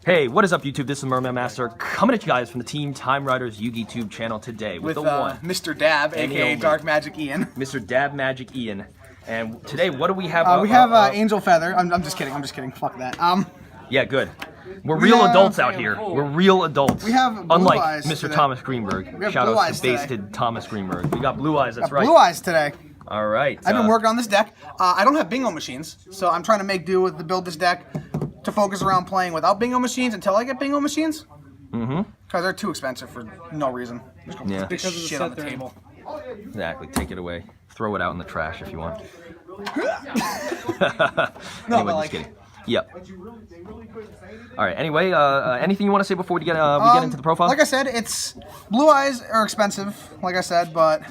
Hey, what is up, YouTube? This is Merman Master coming at you guys from the Team Time Riders YouTube channel today with the one, Mr. Dab, aka Dark Magic Ian. Mr. Dab Magic Ian. And today, what do we have? We have Angel Feather. I'm just kidding. I'm just kidding. Fuck that. Yeah, good. We're real adults out here. We're real adults. We have blue unlike eyes Mr. today. Thomas Greenberg. We have Shout blue out eyes to Basted Thomas Greenberg. We got blue eyes. That's right. Blue eyes today. All right. I've been working on this deck. I don't have bingo machines, so I'm trying to make do with build this deck to focus around playing without bingo machines until I get bingo machines. Because they're too expensive for no reason. Yeah. Because of the shit on the table. Exactly. Take it away. Throw it out in the trash if you want. No, Anyway, but just kidding. Yep. All right. Anyway, anything you want to say before we get into the profile? Like I said, it's blue eyes are expensive, like I said, but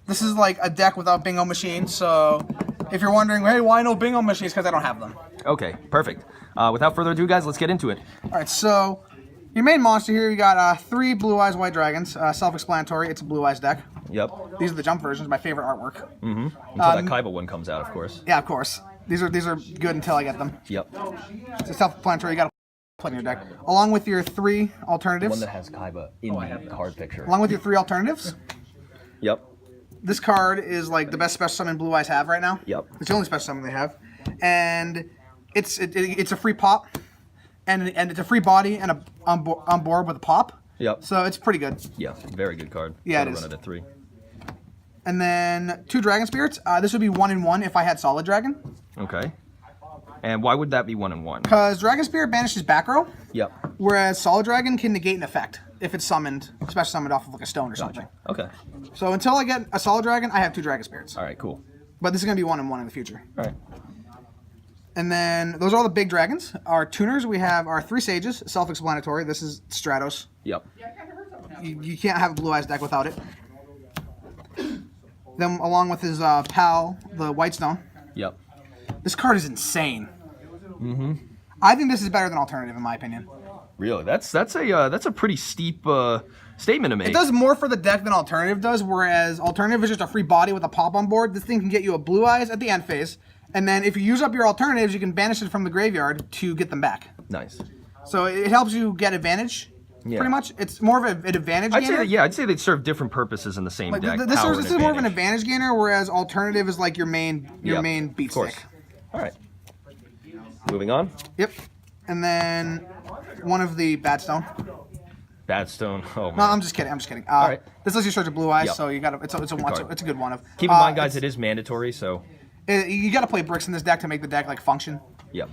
this is like a deck without bingo machines. So if you're wondering, hey, why no bingo machines? Because I don't have them. Okay. Perfect. Without further ado, guys, let's get into it. All right. So your main monster here, you got 3 blue eyes white dragons. Self-explanatory. It's a blue eyes deck. Yep. These are the jump versions. My favorite artwork. Until that Kaiba one comes out, of course. Yeah, of course. These are good until I get them. Yep. It's a self-explanatory. You got to put in your deck along with your 3 alternatives. One that has Kaiba in the card picture. Along with your 3 alternatives. Yep. This card is like the best special summon Blue Eyes have right now. Yep. It's the only special summon they have, and it's a free pop, and it's a free body and on board with a pop. Yep. So it's pretty good. Yeah, very good card. Yeah, Gotta it is. Run it at 3. And then 2 Dragon Spirits. This would be 1/1 if I had Solid Dragon, Okay. And why would that be 1/1? because Dragon Spirit banishes back row, Yep. whereas Solid Dragon can negate an effect if it's summoned, special summoned off of like a stone or something. Okay. So until I get a Solid Dragon, I have 2 Dragon Spirits. All right. Cool. But this is gonna be 1/1 in the future. All right. And then those are all the big dragons. Our tuners, we have our 3 sages, self-explanatory. This is Stratos. Yep. You can't have a blue eyes deck without it. Then along with his pal, the Whitestone. Yep. This card is insane. I think this is better than alternative in my opinion. Really? That's a pretty steep statement to make. It does more for the deck than alternative does, whereas alternative is just a free body with a pop on board. This thing can get you a blue eyes at the end phase, and then if you use up your alternatives, you can banish it from the graveyard to get them back. Nice. So it helps you get advantage. Yeah. Pretty much, it's more of an advantage gainer. I'd say they serve different purposes in the same deck. This power is and more of an advantage gainer, whereas alternative is like your main beat Of course. stick. All right. Moving on. Yep. And then one of the bad stone. Bad Stone. Oh man. No, I'm just kidding. I'm just kidding. All right. This lets you search a blue eyes, Yep. so you got it's a card. it's a good one of. Keep in mind, guys, it is mandatory. So. You got to play bricks in this deck to make the deck like function. Yep.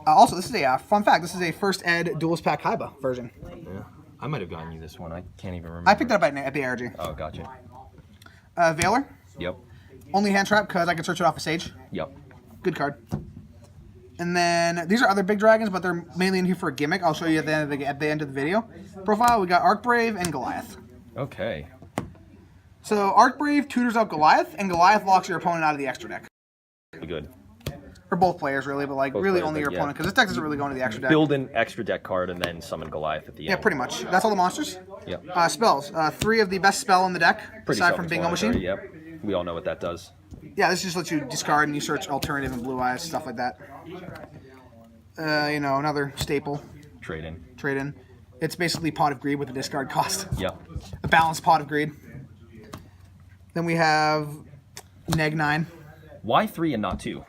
Also, this is a fun fact. This is a first ed Duelist Pack Kaiba version. Yeah. I might have gotten you this one. I can't even remember. I picked it up at the ARG. Oh, gotcha. Veiler, Yep. only hand trap because I can search it off a Sage. Yep. Good card. And then these are other big dragons, but they're mainly in here for a gimmick. I'll show you at the end of the video. Profile, we got Archbrave and Goliath. Okay. So Archbrave tutors out Goliath, and Goliath locks your opponent out of the extra deck. Good. For both players, really, but like Both really players, only your yeah. opponent, because this deck doesn't really go into the extra deck. Build an extra deck card and then summon Goliath at the end. Yeah, pretty much. That's all the monsters. Yep. Spells. 3 of the best spell in the deck, Pretty aside from Bingo Machine. Yep. We all know what that does. Yeah, this just lets you discard and you search alternative and blue eyes, stuff like that. Another staple. Trade in. Trade in. It's basically Pot of Greed with a discard cost. Yep. A balanced Pot of Greed. Then we have Neg 9. Why 3 and not 2?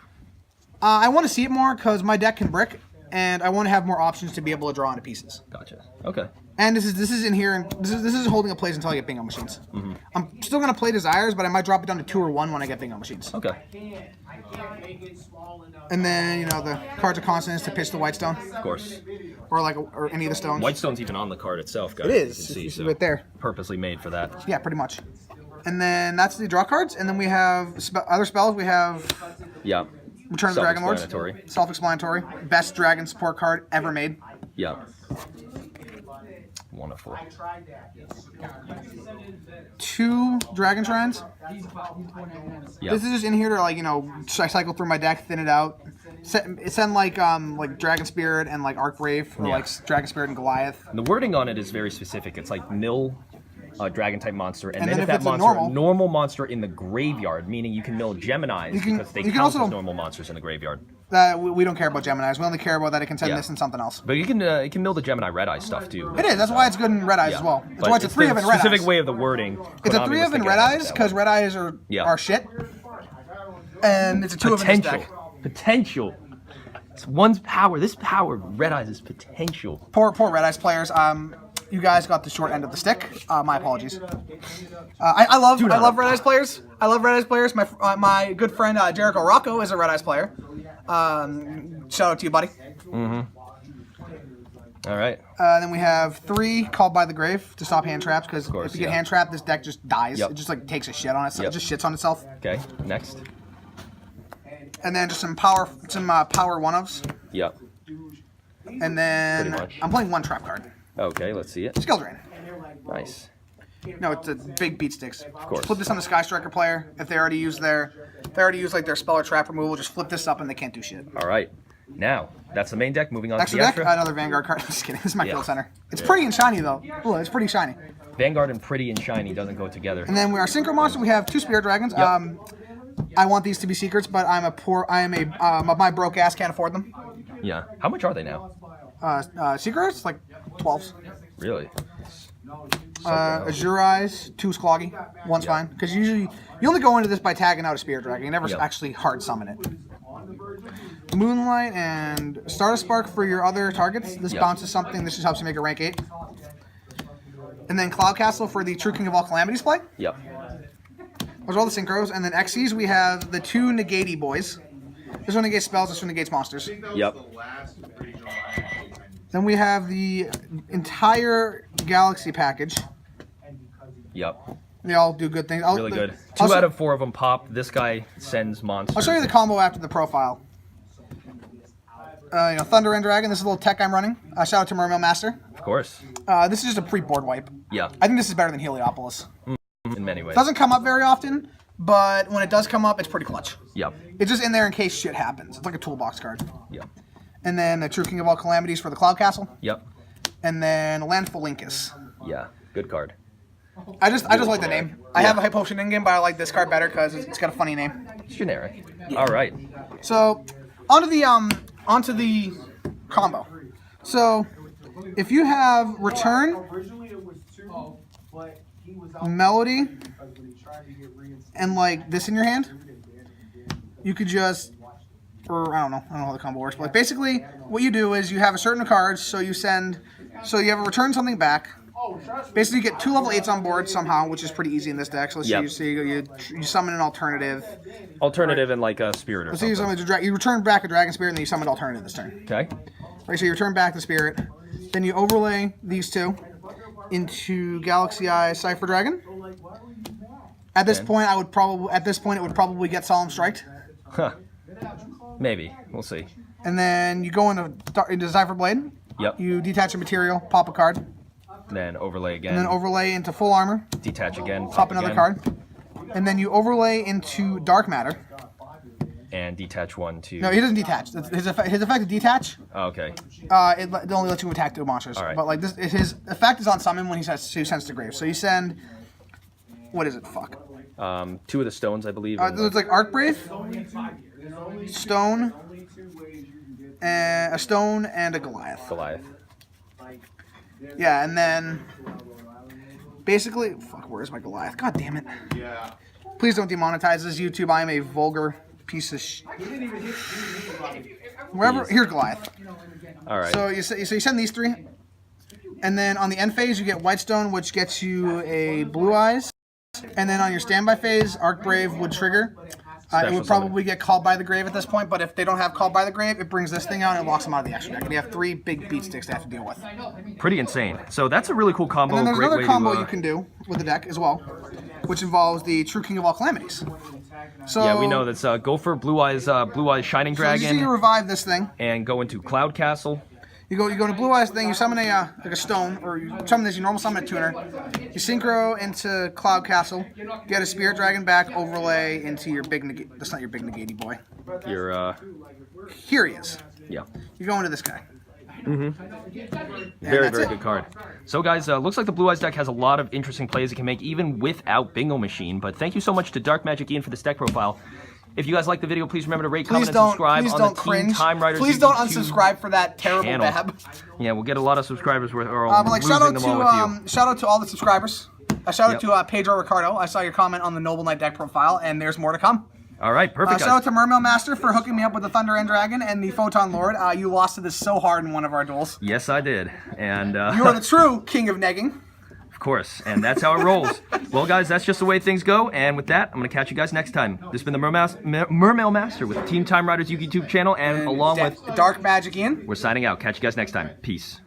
I want to see it more because my deck can brick, and I want to have more options to be able to draw into pieces. Gotcha. Okay. And this is in here, and this is holding a place until I get bingo machines. I'm still gonna play Desires, but I might drop it down to 2 or 1 when I get bingo machines. Okay. And then the cards of consonants to pitch the Whitestone, Of course. or any of the stones. Whitestone's even on the card itself, guys. It is. You can see, It's so right there. Purposely made for that. Yeah, pretty much. And then that's the draw cards, and then we have other spells. We have Yeah. Return of the Dragon Lords. Self-explanatory. Self-explanatory. Best dragon support card ever made. Yeah. Wonderful. 2 Dragon Shrines. Yeah. This is just in here to cycle through my deck, thin it out. Send like Dragon Spirit and like Archbrave, or Yeah. like Dragon Spirit and Goliath. The wording on it is very specific. It's like mill dragon type monster, and then if if that it's a monster, normal- monster in the graveyard, meaning you can mill Geminis You can- because they you can count also- as normal monsters in the graveyard. We don't care about Geminis. We only care about that it can send Yeah. this and something else. But it can mill the Gemini Red Eye stuff too. It is. That's why it's good in Red Eyes as well. That's But why it's a 3 of in Red Eyes. specific way of the wording. It's a Konami 3 was of in thinking Red about it Eyes that because way. Red Eyes are shit. And it's a 2 of in this Potential. deck. Potential. It's one's power. This power, Red Eyes, is potential. Poor Red Eyes players. You guys got the short end of the stick. My apologies. I love Red Eyes players. I love Red Eyes players. My good friend Jericho Rocco is a Red Eyes player. Shout out to you, buddy. All right. Then we have 3 Called by the Grave to stop hand traps because course, if you get yeah. hand trapped, this deck just dies. Yep. It just like takes a shit on itself. Yep. It just shits on itself. Okay. Next. And then just some power 1-ofs. Yep. And then Pretty much. I'm playing 1 trap card. Okay. Let's see it. Skill Drain. Nice. No, it's a big beat sticks. Of course. Flip this on the Sky Striker player. If they already use like their spell or trap removal, just flip this up and they can't do shit. All right. Now that's the main deck. Moving on Extra to the deck, extra. another Vanguard card. Just kidding. This is my Yeah. field center. It's Yeah. pretty and shiny though. Ooh, it's pretty shiny. Vanguard and pretty and shiny doesn't go together. And then we are Synchro Monster. We have 2 Spirit Dragons. Yep. I want these to be secrets, but my broke ass can't afford them. Yeah. How much are they now? Secrets like 12s. Really? Azure Eyes, 2 Scloggy, 1's fine. Because usually you only go into this by tagging out a Spirit Dragon. You never Yep. actually hard summon it. Moonlight and Stardust Spark for your other targets. This Yep. bounces something. This just helps you make a rank 8. And then Cloud Castle for the True King of All Calamities play. Yep. Those are all the synchros. And then Xyz, we have the 2 Negati boys. This one negates spells, this one negates monsters. Yep. Then we have the entire Galaxy package. Yep. They all do good things. Really good. 2 out of 4 of them pop. This guy sends monsters. I'll show you the combo after the profile. Thunder and Dragon. This is a little tech I'm running. Shout out to Mermail Master. Of course. This is just a pre-board wipe. Yeah. I think this is better than Heliopolis. In many ways. Doesn't come up very often, but when it does come up, it's pretty clutch. Yep. It's just in there in case shit happens. It's like a toolbox card. Yep. And then the True King of All Calamities for the Cloud Castle. Yep. And then Landful Linkus. Yeah. Good card. I just like the name. I have a Hype Potion in game, but I like this card better because it's got a funny name. It's generic. All right. So, onto the combo. So, if you have Return, Melody, and like this in your hand, you could just, or I don't know how the combo works, but like basically what you do is you have a certain cards, so you have a return something back. Basically, you get 2 level 8s on board somehow, which is pretty easy in this deck. So let's Yep. say you summon an alternative. Alternative and like a spirit or Let's say you something. summon you return back a Dragon Spirit, and then you summon an alternative this turn. Okay. Right, so you return back the Spirit, then you overlay these 2 into Galaxy Eye Cypher Dragon. At this point, it would probably get Solemn Striked. Huh. Maybe. We'll see. And then you go into Cypher Blade. Yep. You detach a material, pop a card, Then overlay again. and then overlay into Full Armor, Detach again. pop another again, card, and then you overlay into Dark Matter. And detach 1 to. No, he doesn't detach. His effect is detach. Oh, okay. It only lets you attack 2 monsters. All right. But like this, his effect is on summon when he sends to grave. So you send. What is it? Fuck. 2 of the stones, I believe. and, There's like Arcbrave, Stone, and a Stone and a Goliath. Goliath. Yeah, and then basically, fuck. Where's my Goliath? God damn it. Please don't demonetize this YouTube. I am a vulgar piece of wherever. Here's Goliath. All right. So you send these 3, and then on the end phase you get Whitestone, which gets you a Blue Eyes, and then on your standby phase, Arcbrave would trigger. It Special would probably get Called by the Grave at this point, but if they don't have Called by the Grave, it brings this thing out and it locks them out of the extra deck. And you have 3 big beat sticks to have to deal with. Pretty insane. So that's a really cool combo. And then there's Great another way combo to. you can do with the deck as well, which involves the True King of All Calamities. So Yeah, we know that's go for Blue Eyes Shining So as you see, you Dragon, revive this thing. and go into Cloud Castle. You go to Blue Eyes thing. You summon like a stone, or you summon this. You normal summon a tuner. You synchro into Cloud Castle. Get a Spirit Dragon back. Overlay into your big. That's not your big Negati boy. Your Here he is. yeah. You go into this guy. Very, that's very it. good card. So, guys, looks like the Blue Eyes deck has a lot of interesting plays it can make even without Bingo Machine. But thank you so much to Dark Magic Ian for this deck profile. If you guys like the video, please remember to rate, comment, Please and subscribe please on don't the Team cringe. Time Riders Please don't YouTube unsubscribe for that terrible channel. bab. Yeah, we'll get a lot of subscribers. We're But like, shout losing out them all with you. to shout out to all the subscribers. Shout Yep. out to Pedro Ricardo. I saw your comment on the Noble Knight deck profile, and there's more to come. All right, perfect, Shout out guys. to Mermail Master for hooking me up with the Thunder End Dragon and the Photon Lord. You lost to this so hard in one of our duels. Yes, I did. And You are the true king of negging. of course, and that's how it rolls. Well, guys, that's just the way things go. And with that, I'm going to catch you guys next time. This has been the Mermail Master with Team Time Riders YouTube channel, and along with Dark Magic Ian. we're signing out. Catch you guys next time. Peace.